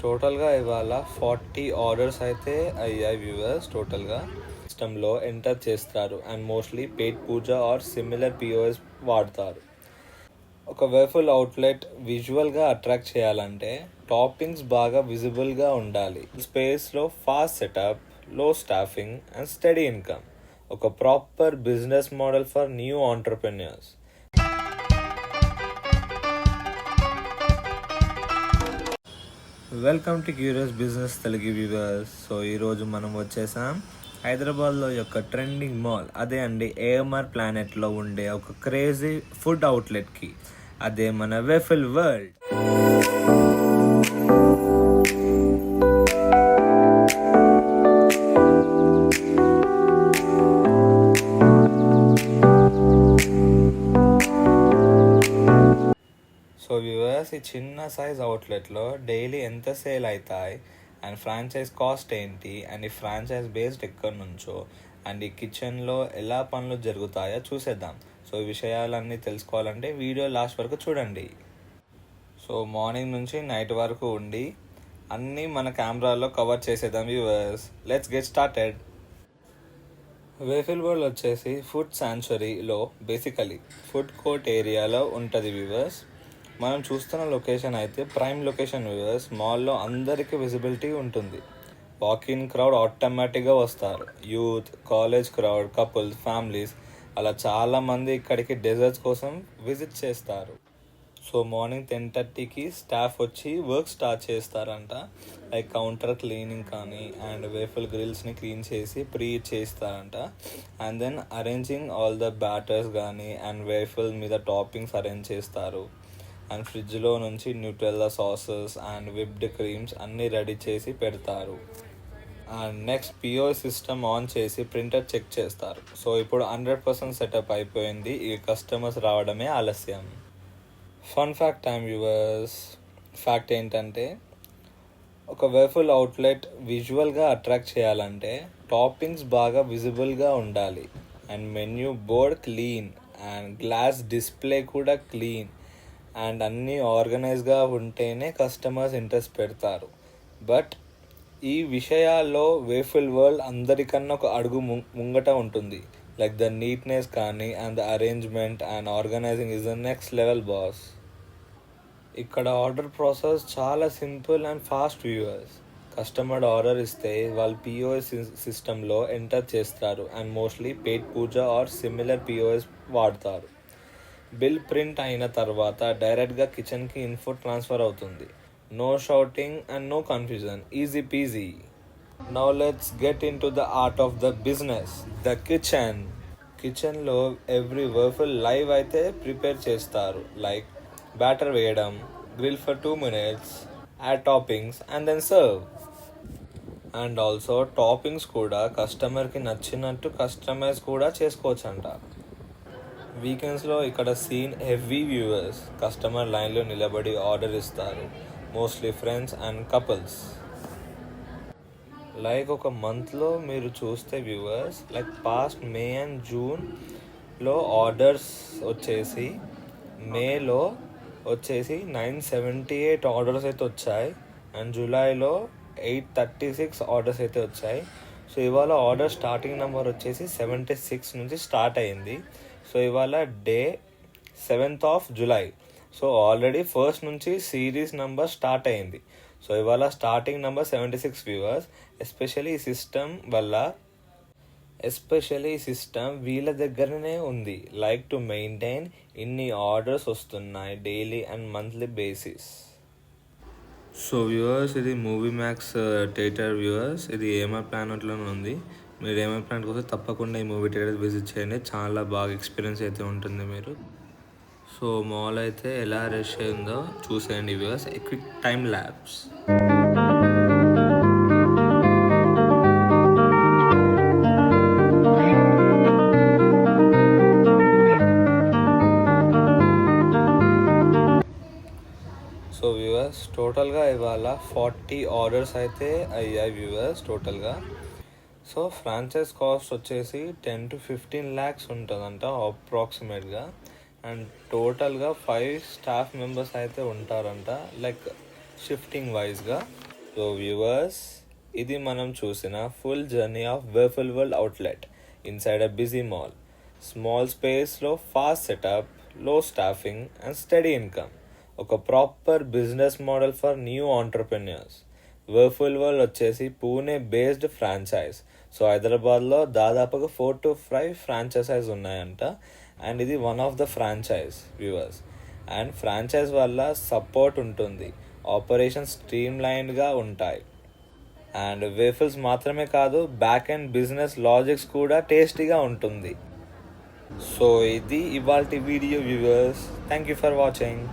టోటల్గా ఇవాళ 40 ఆర్డర్స్ అయితే అయ్యాయి వ్యూవర్స్. టోటల్గా సిస్టంలో ఎంటర్ చేస్తారు and mostly Petpooja or similar POS వాడతారు. ఒక వేఫుల్ అవుట్లెట్ విజువల్గా అట్రాక్ట్ చేయాలంటే టాపింగ్స్ బాగా విజిబుల్గా ఉండాలి. స్పేస్లో fast setup, low staffing and steady income. ఒక proper business model for new entrepreneurs. Welcome to curious business Telugu viewers. So ఈరోజు మనం వచ్చేసాం హైదరాబాద్లో యొక్క ట్రెండింగ్ మాల్, అదే అండి ఏఎంఆర్ ప్లానెట్లో ఉండే ఒక క్రేజీ ఫుడ్ అవుట్లెట్కి. అదే మన వేఫుల్ వరల్డ్. సో వ్యూవర్స్, ఈ చిన్న సైజ్ అవుట్లెట్లో డైలీ ఎంత సేల్ అవుతాయి అండ్ ఫ్రాంచైజ్ కాస్ట్ ఏంటి అండ్ ఈ ఫ్రాంచైజ్ బేస్డ్ ఎక్కడి నుంచో అండ్ ఈ కిచెన్లో ఎలా పనులు జరుగుతాయో చూసేద్దాం. సో ఈ విషయాలన్నీ తెలుసుకోవాలంటే వీడియో లాస్ట్ వరకు చూడండి. సో మార్నింగ్ నుంచి నైట్ వరకు ఉండి అన్నీ మన కెమెరాలో కవర్ చేసేద్దాం viewers. Let's get started. Waffle World వచ్చేసి ఫుడ్ శాంచురీలో బేసికలీ ఫుడ్ కోర్ట్ ఏరియాలో ఉంటుంది వ్యూవర్స్. మనం చూస్తున్న లొకేషన్ అయితే ప్రైమ్ లొకేషన్ వ్యూవర్స్. మాల్లో అందరికీ విజిబిలిటీ ఉంటుంది. వాకిన్ క్రౌడ్ ఆటోమేటిక్గా వస్తారు. Youth, college crowd, couples, families అలా చాలామంది ఇక్కడికి డెజర్ట్స్ కోసం విజిట్ చేస్తారు. సో మార్నింగ్ 10:30కి స్టాఫ్ వచ్చి వర్క్ స్టార్ట్ చేస్తారంట. లైక్ కౌంటర్ క్లీనింగ్ కానీ అండ్ వేఫుల్ గ్రిల్స్ని క్లీన్ చేసి ప్రీ చేస్తారంట. And then arranging all the batters కానీ అండ్ వేఫుల్ మీద టాపింగ్స్ అరేంజ్ చేస్తారు. అండ్ ఫ్రిడ్జ్లో నుంచి Nutella sauces and whipped creams అన్నీ రెడీ చేసి పెడతారు. And next POS system on చేసి ప్రింటర్ చెక్ చేస్తారు. సో ఇప్పుడు 100% సెటప్ అయిపోయింది. ఈ కస్టమర్స్ రావడమే ఆలస్యం. Fun fact time viewers. Fact ఏంటంటే ఒక వేఫుల్ అవుట్లెట్ విజువల్గా అట్రాక్ట్ చేయాలంటే టాపింగ్స్ బాగా విజిబుల్గా ఉండాలి and menu board clean and glass display కూడా క్లీన్ అండ్ అన్నీ ఆర్గనైజ్గా ఉంటేనే కస్టమర్స్ ఇంట్రెస్ట్ పెడతారు. బట్ ఈ విషయాల్లో వేఫుల్ వరల్డ్ అందరికన్నా ఒక అడుగు ముంగట ఉంటుంది. లైక్ ద నీట్నెస్ కానీ and the arrangement and organising is the next level boss. ఇక్కడ ఆర్డర్ ప్రాసెస్ చాలా simple and fast viewers. Customer order ఇస్తే వాళ్ళు పిఓఎస్ సిస్టంలో ఎంటర్ చేస్తారు and mostly Petpooja or similar POS వాడతారు. బిల్ ప్రింట్ అయిన తర్వాత డైరెక్ట్గా కిచెన్కి ఇన్ఫో ట్రాన్స్ఫర్ అవుతుంది. No shouting and no confusion, easy peasy. Now let's get into the art of the business, the kitchen. కిచెన్లో ఎవ్రీ వేఫుల్ లైవ్ అయితే prepare చేస్తారు. Like batter వేయడం, grill for 2 minutes, add toppings and then serve. And also toppings కూడా కస్టమర్కి నచ్చినట్టు customise కూడా చేసుకోవచ్చంట. వీకెండ్స్లో ఇక్కడ సీన్ హెవీ వ్యూవర్స్. కస్టమర్ లైన్లో నిలబడి ఆర్డర్ ఇస్తారు. Mostly friends and couples. Like ఒక మంత్లో మీరు చూస్తే viewers, like past May and జూన్లో ఆర్డర్స్ వచ్చేసి మేలో వచ్చేసి 978 ఆర్డర్స్ అయితే వచ్చాయి అండ్ జూలైలో 836 ఆర్డర్స్ అయితే వచ్చాయి. సో ఇవాళ ఆర్డర్ స్టార్టింగ్ నెంబర్ వచ్చేసి 76 నుంచి స్టార్ట్ అయింది. సో ఇవాళ day 7th July. So already first నుంచి సిరీస్ నెంబర్ స్టార్ట్ అయింది. సో ఇవాళ స్టార్టింగ్ నెంబర్ 76 వ్యూవర్స్. ఎస్పెషల్లీ ఈ సిస్టమ్ వీళ్ళ దగ్గరనే ఉంది. లైక్ టు మెయింటైన్ ఇన్ని ఆర్డర్స్ వస్తున్నాయి daily and monthly basis. So viewers, ఇది మూవీ మ్యాక్స్ థియేటర్ వ్యూవర్స్. ఇది ఏఎంఆర్ ప్లానెట్లోనే ఉంది. మీరు ఏఎంఆర్ ప్లానెట్ కోసం తప్పకుండా ఈ మూవీ థియేటర్ విజిట్ చేయండి. చాలా బాగా ఎక్స్పీరియన్స్ అయితే ఉంటుంది మీరు. సో మాల్ అయితే ఎలా రష్ అయిందో చూసేయండి viewers. Quick time labs. So viewers, టోటల్గా ఇవాళ 40 ఆర్డర్స్ అయితే అయ్యాయి వ్యూవర్స్ టోటల్గా. సో ఫ్రాంచైజ్ కాస్ట్ వచ్చేసి 10 to 15 lakhs ఉంటుందంట అప్రాక్సిమేట్గా. అండ్ టోటల్గా 5 స్టాఫ్ మెంబర్స్ అయితే ఉంటారంట. లైక్ షిఫ్టింగ్ వైజ్గా. సో వ్యూవర్స్, ఇది మనం చూసిన full journey of Waffle World outlet inside a busy mall. Small స్పేస్లో fast setup, low staffing and steady income. ఒక proper business model for new entrepreneurs. Waffle World వచ్చేసి Pune based franchise. So హైదరాబాద్లో దాదాపుగా 4 to 5 franchises ఉన్నాయంట. And ఇది one of the franchise viewers. And franchise వల్ల support ఉంటుంది, operation stream లైన్గా ఉంటాయి. అండ్ వేఫల్స్ మాత్రమే కాదు, బ్యాక్ అండ్ బిజినెస్ లాజిక్స్ కూడా టేస్టీగా ఉంటుంది. సో ఇది ఇవాల్టి video viewers. Thank you for watching.